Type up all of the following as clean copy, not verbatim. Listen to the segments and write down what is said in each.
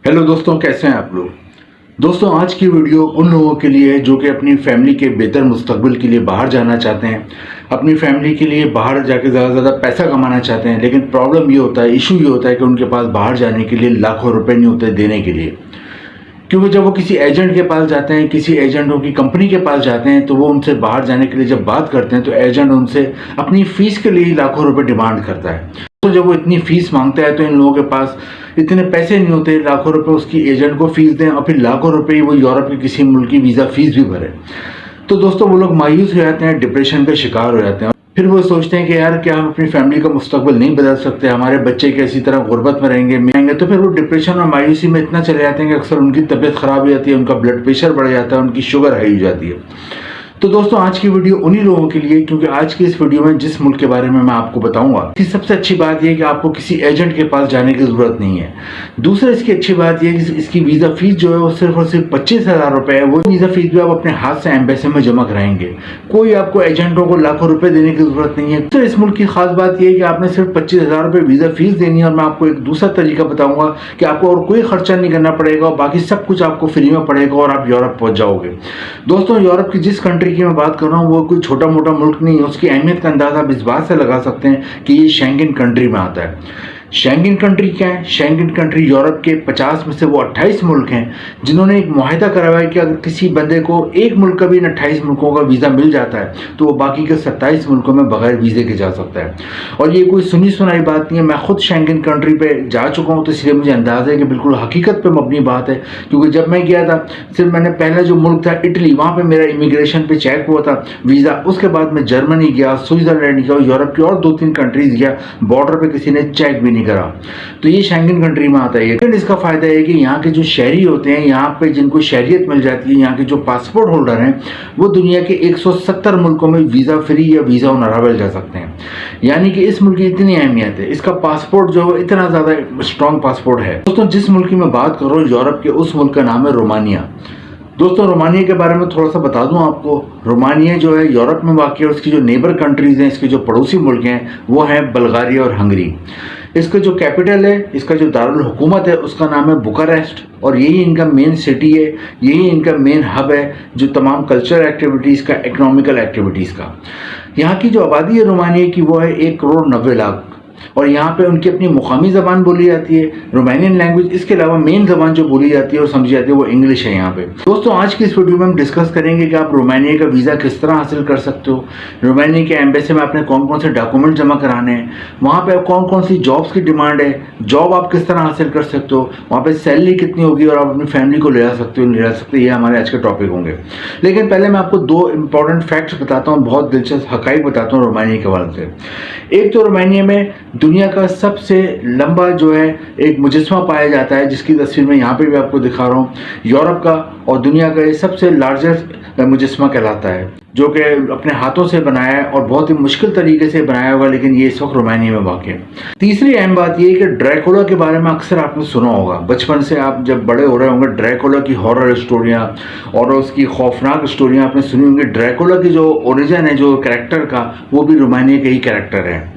Hello दोस्तों, कैसे हैं आप लोग। दोस्तों, आज की वीडियो उन लोगों के लिए है जो कि अपनी फैमिली के बेहतर मुस्तकबिल के लिए बाहर जाना चाहते हैं, अपनी फैमिली के लिए बाहर जाके ज़्यादा से ज़्यादा पैसा कमाना चाहते हैं। लेकिन प्रॉब्लम ये होता है, इशू ये होता है कि उनके पास बाहर जाने के लिए लाखों रुपए नहीं होते देने के लिए। क्योंकि जब वो किसी एजेंट के पास जाते हैं, किसी एजेंटों की कंपनी के पास जाते हैं, तो वो उनसे बाहर जाने के लिए जब बात करते हैं तो एजेंट उनसे अपनी फीस के लिए ही लाखों रुपए डिमांड करता है। तो जब वो इतनी फीस मांगता है तो इन लोगों के पास इतने पैसे नहीं होते लाखों रुपए उसकी एजेंट को फीस दें और फिर लाखों रुपए ही वो यूरोप के किसी मुल्क की वीज़ा फीस भी भरे। तो दोस्तों, वो लोग मायूस हो जाते हैं, डिप्रेशन का शिकार हो जाते हैं। फिर वो सोचते हैं कि यार, क्या हम अपनी फैमिली का मुस्तकबिल नहीं बदल सकते, हमारे बच्चे कैसी तरह गुर्बत में रहेंगे। तो फिर वो डिप्रेशन और मायूसी में इतना चले जाते हैं कि अक्सर उनकी तबीयत खराब हो जाती है, उनका ब्लड प्रेशर बढ़ जाता है, उनकी शुगर हाई हो जाती है। तो दोस्तों, आज की वीडियो उन्हीं लोगों के लिए, क्योंकि आज की इस वीडियो में जिस मुल्क के बारे में मैं आपको बताऊंगा, इसकी सबसे अच्छी बात यह है कि आपको किसी एजेंट के पास जाने की जरूरत नहीं है। दूसरा, इसकी अच्छी बात यह है कि इसकी वीजा फीस जो है वो सिर्फ और सिर्फ 25,000 रुपए है। वो वीजा फीस भी आप अपने हाथ से एम्बेसी में जमा कराएंगे, कोई आपको एजेंटों को लाखों रुपए देने की जरूरत नहीं है। तो इस मुल्क की खास बात यह है कि आपने सिर्फ 25,000 रुपए वीजा फीस देनी है। और मैं आपको एक दूसरा तरीका बताऊंगा कि आपको और कोई खर्चा नहीं करना पड़ेगा और बाकी सब कुछ आपको फ्री में पड़ेगा और आप यूरोप पहुंच जाओगे। दोस्तों, यूरोप की जिस कंट्री की मैं बात कर रहा हूँ वो कोई छोटा मोटा मुल्क नहीं है। उसकी अहमियत का अंदाजा आप इस बात से लगा सकते हैं कि ये शेंगेन कंट्री में आता है। शेंगेन कंट्री क्या है? शेंगेन कंट्री यूरोप के 50 में से वो 28 मुल्क हैं जिन्होंने एक मुआहिदा करा हुआ है कि अगर किसी बंदे को एक मुल्क का भी इन 28 मुल्कों का वीज़ा मिल जाता है तो वो बाकी के 27 मुल्कों में बगैर वीज़े के जा सकता है। और ये कोई सुनी सुनाई बात नहीं है, मैं खुद शेंगेन कंट्री पे जा चुका हूँ, तो इसलिए मुझे अंदाज़ा है कि बिल्कुल हकीकत पे मबनी बात है। क्योंकि जब मैं गया था, सिर्फ मैंने पहला जो मुल्क था इटली, वहाँ पर मेरा इमिग्रेशन पे चेक हुआ था वीज़ा। उसके बाद मैं जर्मनी गया, स्विट्जरलैंड गया, यूरोप की और 2-3 कंट्रीज गया, बॉर्डर पर किसी ने चेक भी नहीं करा। तो ये शेंगेन कंट्री में आता है। लेकिन इसका फायदा है कि यहाँ के जो शहरी होते हैं, यहाँ पे जिनको शहरियत मिल जाती है, यहाँ के जो पासपोर्ट होल्डर हैं, वो दुनिया के 170 मुल्कों में वीज़ा फ्री या वीज़ा ऑन अराइवल जा सकते हैं। यानी कि इस मुल्क की इतनी अहमियत है, इसका पासपोर्ट जो है इतना ज़्यादा स्ट्रॉन्ग पासपोर्ट है। दोस्तों, जिस मुल्क की मैं बात कर रहा हूँ यूरोप के, उस मुल्क का नाम है रोमानिया। दोस्तों, रोमानिया के बारे में थोड़ा सा बता दूं आपको। रोमानिया जो है यूरोप में वाक़ है, उसकी जो नेबर कंट्रीज़ हैं, इसके जो पड़ोसी मुल्क हैं, वो हैं बल्गारिया और हंगरी। इसका जो कैपिटल है, इसका जो दारुल हुकूमत है, उसका नाम है बुखारेस्ट। और यही इनका मेन सिटी है, यही इनका मेन हब है जो तमाम कल्चरल एक्टिविटीज़ का, इकोनॉमिकल एक्टिविटीज़ का। यहाँ की जो आबादी है रोमानिया की, वो है 1,90,00,000। और यहाँ पे उनकी अपनी मुकामी ज़बान बोली जाती है, रोमानियन लैंग्वेज। इसके अलावा मेन ज़बान जो बोली जाती है और समझी जाती है वो इंग्लिश है यहाँ पे। दोस्तों, आज की इस वीडियो में हम डिस्कस करेंगे कि आप रोमानिया का वीज़ा किस तरह हासिल कर सकते हो, रोमानिया के एम्बेसी में आपने कौन कौन से डॉक्यूमेंट जमा कराने हैं, वहाँ पे कौन कौन सी जॉब्स की डिमांड है, जॉब आप किस तरह हासिल कर सकते हो, वहाँ पर सैलरी कितनी होगी और आप अपनी फैमिली को ले जा सकते हो, नहीं ले जा सकते, ये हमारे आज के टॉपिक होंगे। लेकिन पहले मैं आपको 2 इंपॉर्टेंट फैक्ट्स बताता हूँ, बहुत दिलचस्प हक़ाइक़ बताता हूँ रोमानिया के हवाले से। एक तो रोमानिया में दुनिया का सबसे लंबा जो है एक मुजस्मा पाया जाता है, जिसकी तस्वीर मैं यहाँ पे भी आपको दिखा रहा हूँ। यूरोप का और दुनिया का ये सबसे लार्जेस्ट मुजस्मा कहलाता है, जो कि अपने हाथों से बनाया है और बहुत ही मुश्किल तरीके से बनाया होगा, लेकिन ये इस वक्त रोमानिया में वाक़ है। तीसरी अहम बात ये है कि ड्रैकुला के बारे में अक्सर आपने सुना होगा, बचपन से आप जब बड़े हो रहे होंगे, ड्रैकुला की हॉरर स्टोरियाँ और उसकी खौफनाक स्टोरियाँ आपने सुनी होंगी। ड्रैकुला की जो ओरिजिन है, जो कैरेक्टर का, वो भी रोमानिया का ही कैरेक्टर है।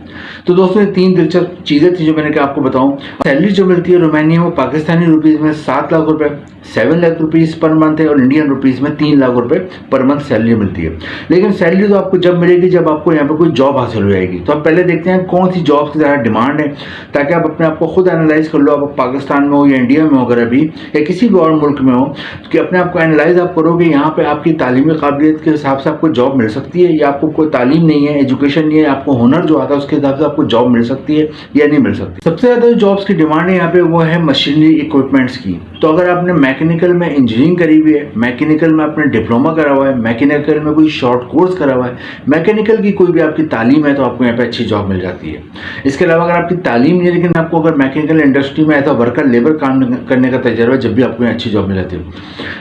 तो दोस्तों, ये 3 दिलचस्प चीज़ें थी जो मैंने कहा आपको बताऊं। सैलरी जो मिलती है रोमानिया में, पाकिस्तानी रुपीज़ में 7 लाख रुपए, 7 लाख रुपीज़ पर मंथ है, और इंडियन रुपीज़ में 3 लाख रुपए पर मंथ सैलरी मिलती है। लेकिन सैलरी तो आपको जब मिलेगी जब आपको यहाँ पे कोई जॉब हासिल हो जाएगी। तो आप पहले देखते हैं कौन सी जॉब्स की ज़्यादा डिमांड है, ताकि आप अपने आप को खुद एनालाइज कर लो। आप पाकिस्तान में हो या इंडिया में हो, अगर अभी या किसी भी और मुल्क में हो, कि अपने आप को एनालाइज आप करोगे यहाँ पे आपकी तालीमी काबिलियत के हिसाब से आपको जॉब मिल सकती है, या आपको कोई तालीम नहीं है, एजुकेशन नहीं है, आपको हुनर जो आता है उसके हिसाब से आपको जॉब मिल सकती है या नहीं मिल सकती। सबसे ज़्यादा जो जॉब्स की डिमांड है यहाँ पे वो है मशीनरी इक्विपमेंट्स की। तो अगर आपने मैकेनिकल में इंजीनियरिंग करी हुई है, मैकेनिकल में आपने डिप्लोमा करा हुआ है, मैकेनिकल में कोई शॉर्ट कोर्स करा हुआ है, मैकेनिकल की कोई भी आपकी तालीम है, तो आपको यहाँ पे अच्छी जॉब मिल जाती है। इसके अलावा अगर आपकी तालीम नहीं है, लेकिन आपको अगर मैकेनिकल इंडस्ट्री में एज अ वर्कर लेबर काम करने का तजर्बा, जब भी आपको यहाँ अच्छी जॉब मिल जाती है।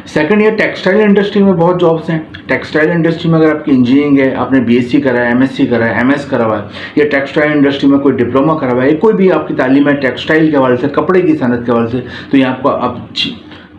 सेकंड, ये टेक्सटाइल इंडस्ट्री में बहुत जॉब्स हैं। टेक्सटाइल इंडस्ट्री में अगर आपकी इंजीनियरिंग है, आपने BSc करा है, MSc करा है, MS करा हुआ है, या टेक्सटाइल इंडस्ट्री में कोई डिप्लोमा करा हुआ है, कोई भी आपकी तालीम है टेक्सटाइल के हवाले से, कपड़े की सनत के हवाले से, तो यहाँ आपको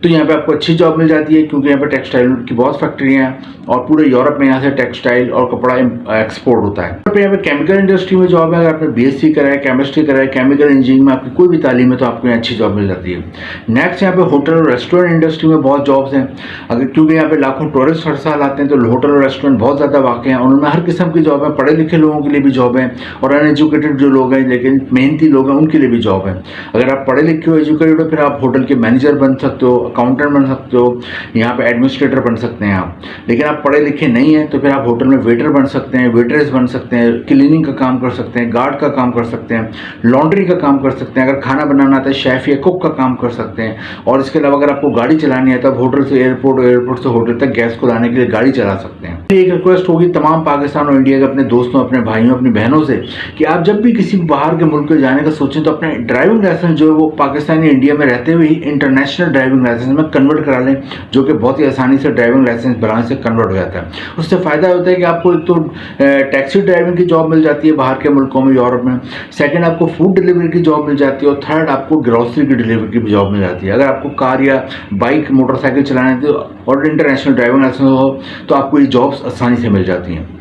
तो यहाँ पे आपको अच्छी जॉब मिल जाती है, क्योंकि यहाँ पे टेक्सटाइल की बहुत फैक्ट्रियाँ हैं और पूरे यूरोप में यहाँ से टेक्सटाइल और कपड़ा एक्सपोर्ट होता है। तो यहाँ पे केमिकल इंडस्ट्री में जॉब है, अगर आपने बीएससी करा है, केमिस्ट्री करा है, केमिकल इंजीनियरिंग में आपकी कोई भी तालीम है तो आपको यहाँ अच्छी जॉब मिल जाती है। नेक्स्ट यहाँ पे होटल और रेस्टोरेंट इंडस्ट्री में बहुत जॉब्स हैं, अगर क्योंकि यहाँ पे लाखों टूरिस्ट हर साल आते हैं तो होटल और रेस्टोरेंट बहुत ज़्यादा वाक़ हैं, उनमें हर किस्म की जॉब है, पढ़े लिखे लोगों के लिए भी जॉब है और अनएजुकेटेड जो लोग हैं लेकिन मेहनती लोग हैं उनके लिए भी जॉब है। अगर आप पढ़े लिखे हो, एजुकेटेड हो, फिर आप होटल के मैनेजर बन सकते हो, अकाउंटेंट बन सकते हो, यहाँ पे एडमिनिस्ट्रेटर बन सकते हैं आप। लेकिन आप पढ़े लिखे नहीं हैं तो फिर आप होटल में वेटर बन सकते हैं, वेटरेस बन सकते हैं, क्लीनिंग का काम कर सकते हैं, गार्ड का काम कर सकते हैं, लॉन्ड्री का काम कर सकते हैं, अगर खाना बनाना आता है शेफ या कुक का काम कर सकते हैं। और इसके अलावा अगर आपको गाड़ी चलानी है तब होटल से एयरपोर्ट, एयरपोर्ट से होटल तक गैस को लाने के लिए गाड़ी चला सकते हैं। एक रिक्वेस्ट होगी तमाम पाकिस्तान और इंडिया के अपने दोस्तों, अपने भाइयों, अपनी बहनों से कि आप जब भी किसी बाहर के मुल्क में जाने का सोचें तो अपने ड्राइविंग लाइसेंस जो है वो पाकिस्तानी इंडिया में रहते हुए ही इंटरनेशनल ड्राइविंग लाइसेंस में कन्वर्ट करा लें, जो कि बहुत ही आसानी से ड्राइविंग लाइसेंस बनाने से कन्वर्ट हो जाता है। उससे फ़ायदा होता है कि आपको एक तो टैक्सी ड्राइविंग की जॉब मिल जाती है बाहर के मुल्कों में, यूरोप में, सेकंड आपको फूड डिलीवरी की जॉब मिल जाती है और थर्ड आपको ग्रॉसरी की डिलीवरी की भी जॉब मिल जाती है। अगर आपको कार या बाइक, मोटरसाइकिल चलाने थे और इंटरनेशनल ड्राइविंग लाइसेंस हो तो आपको ये जॉब्स आसानी से मिल जाती हैं।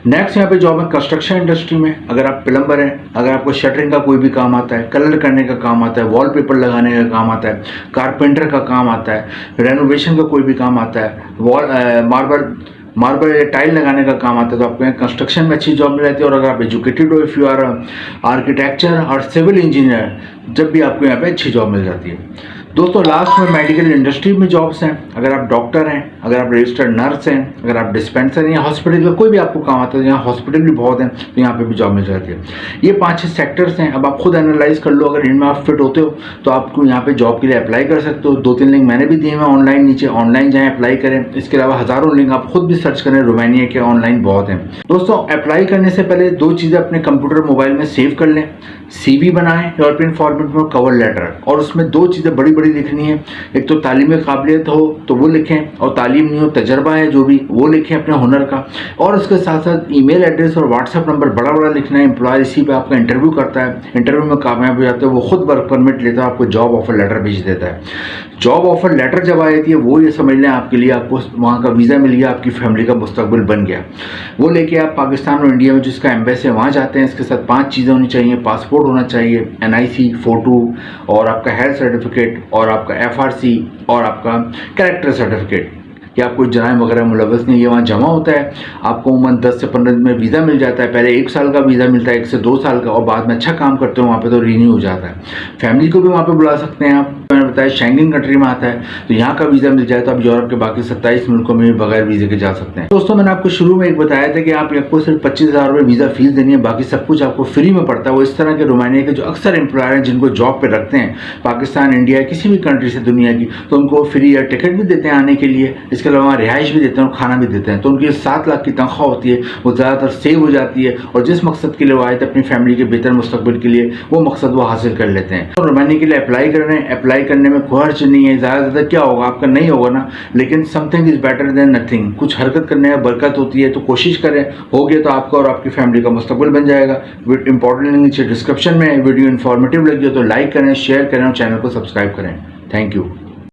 नेक्स्ट यहाँ पे जॉब है कंस्ट्रक्शन इंडस्ट्री में, अगर आप प्लम्बर हैं, अगर आपको शटरिंग का कोई भी काम आता है, कलर करने का काम आता है, वॉलपेपर लगाने का काम आता है, कारपेंटर का काम आता है, रेनोवेशन का कोई भी काम आता है, मार्बल या टाइल लगाने का काम आता है, तो आपको यहाँ कंस्ट्रक्शन में अच्छी जॉब मिल जाती है। और अगर आप एजुकेटेड हो, इफ़ यू आर आर्किटेक्चर और सिविल इंजीनियर, जब भी आपको यहाँ पे अच्छी जॉब मिल जाती है। दोस्तों लास्ट में मेडिकल इंडस्ट्री में जॉब्स हैं, अगर आप डॉक्टर हैं, अगर आप रजिस्टर्ड नर्स हैं, अगर आप डिस्पेंसर या हॉस्पिटल का कोई भी आपको काम आता है, यहाँ हॉस्पिटल भी बहुत हैं तो यहाँ पे भी जॉब मिल जाती है। ये 5-6 सेक्टर्स हैं, अब आप खुद एनालाइज कर लो, अगर इनमें आप फिट होते हो तो आपको यहाँ पे जॉब के लिए अप्लाई कर सकते हो। 2-3 लिंक मैंने भी दिए हैं ऑनलाइन, नीचे ऑनलाइन जाएँ, अप्लाई करें। इसके अलावा हज़ारों लिंक आप खुद भी सर्च करें, रोमानिया के ऑनलाइन बहुत हैं। दोस्तों अप्लाई करने से पहले 2 चीज़ें अपने कंप्यूटर मोबाइल में सेव कर लें, CV बनाएं यूरोपियन फॉर्मेट में, कवर लेटर, और उसमें 2 चीज़ें बड़ी बड़ी लिखनी है, एक तो तालीमी काबिलियत हो तो वो लिखें, और तालीम नहीं हो, तजर्बा है जो भी, वो लिखें अपने हुनर का। और उसके साथ साथ ईमेल एड्रेस और व्हाट्सएप नंबर बड़ा बड़ा लिखना है। एम्प्लॉय इसी पे आपका इंटरव्यू करता है, इंटरव्यू में कामयाब हो जाते हैं, वो खुद वर्क परमिट लेता है, आपको जॉब ऑफर लेटर भेज देता है। जॉब ऑफर लेटर जब आ जाती है वो ये समझ लें आपके लिए आपको वहाँ का वीज़ा मिल गया, आपकी फैमिली का मुस्तकबिल बन गया। वो लेके आप पाकिस्तान और इंडिया में जिसका एम्बेसी है वहाँ जाते हैं। इसके साथ 5 चीज़ें होनी चाहिए, पासपोर्ट होना चाहिए, NIC फ़ोटो, और आपका हेल्थ सर्टिफिकेट, और आपका FRC, और आपका कैरेक्टर सर्टिफिकेट कि आप कोई जराइम वगैरह मुलव्वस नहीं, ये वहाँ जमा होता है। आपको उमूमन 10 से 15 दिन में वीज़ा मिल जाता है। पहले 1 साल का वीज़ा मिलता है, 1 से 2 साल का, और बाद में अच्छा काम करते हो वहाँ पे तो रिन्यू हो जाता है। फैमिली को भी वहाँ पे बुला सकते हैं आप, मैंने बताया शेंगन कंट्री में आता है तो यहाँ का वीज़ा मिल जाए तो आप यूरोप के बाकी 27 मुल्कों में भी बगैर वीज़े के जा सकते हैं। दोस्तों मैंने आपको शुरू में एक बताया था कि आपको सिर्फ 25,000 रुपये वीज़ा फीस देनी है, बाकी सब कुछ आपको फ्री में पड़ता है। वो इस तरह के रोमानिया के जो अक्सर एम्प्लॉयर हैं जिनको जॉब पे रखते हैं पाकिस्तान, इंडिया, किसी भी कंट्री से दुनिया की, तो उनको फ्री या टिकट भी देते हैं आने के लिए, इसके अलावा रिहाइश भी देते हैं और खाना भी देते हैं। तो उनकी 7 लाख की तनख्वाह होती है, वो ज़्यादातर सेव हो जाती है और जिस मकसद के लिए वो आए थे अपनी फैमिली के बेहतर मुस्तकबिल के लिए, वो मकसद वो हासिल कर लेते हैं। तो रोमानिया के लिए अप्लाई कर रहे हैं, अप्लाई करने में खर्च नहीं है, ज़्यादा क्या होगा आपका, नहीं होगा ना, लेकिन something is better than nothing. कुछ हरकत करने में बरकत होती है, तो कोशिश करें, हो गया तो आपका और आपकी फैमिली का मुस्तकबिल बन जाएगा। इंपॉर्टेंट लिंक नीचे डिस्क्रिप्शन में, वीडियो इन्फॉर्मेटिव लगी हो तो लाइक करें, शेयर करें और चैनल को सब्सक्राइब करें। Thank you.